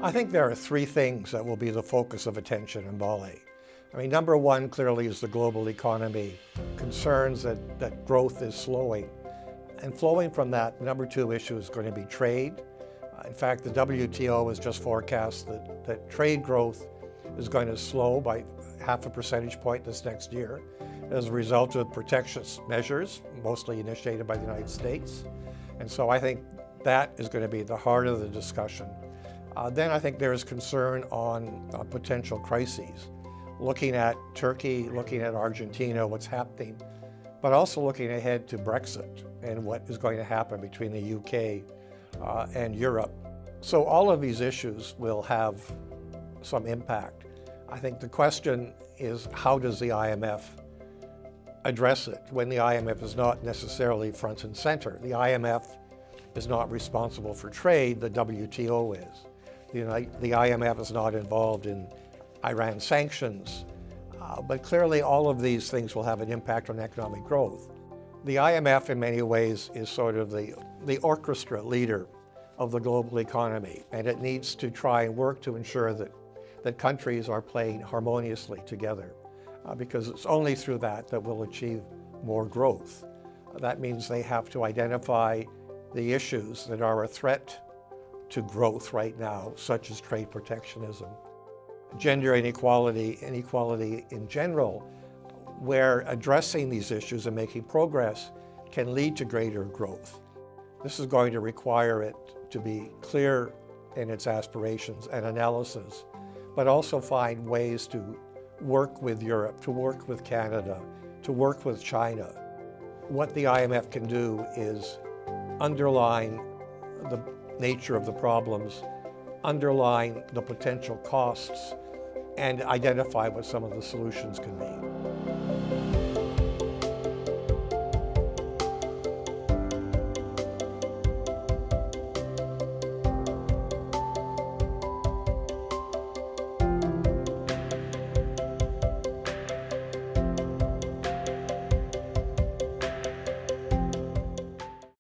I think there are three things that will be the focus of attention in Bali. I mean, number one clearly is the global economy, concerns that growth is slowing. And flowing from that, number two issue is going to be trade. In fact, the WTO has just forecast that trade growth is going to slow by 0.5 percentage point this next year as a result of protectionist measures, mostly initiated by the United States. And so I think that is going to be the heart of the discussion. Then I think there is concern on potential crises, looking at Turkey, looking at Argentina, what's happening, but also looking ahead to Brexit and what is going to happen between the UK and Europe. So all of these issues will have some impact. I think the question is, how does the IMF address it when the IMF is not necessarily front and center? The IMF is not responsible for trade, the WTO is. The IMF is not involved in Iran sanctions, but clearly all of these things will have an impact on economic growth. The IMF in many ways is sort of the orchestra leader of the global economy, and it needs to try and work to ensure that countries are playing harmoniously together, because it's only through that we'll achieve more growth. That means they have to identify the issues that are a threat to growth right now, such as trade protectionism, gender inequality, inequality in general, where addressing these issues and making progress can lead to greater growth. This is going to require it to be clear in its aspirations and analysis, but also find ways to work with Europe, to work with Canada, to work with China. What the IMF can do is underline the nature of the problems, underline the potential costs, and identify what some of the solutions can be.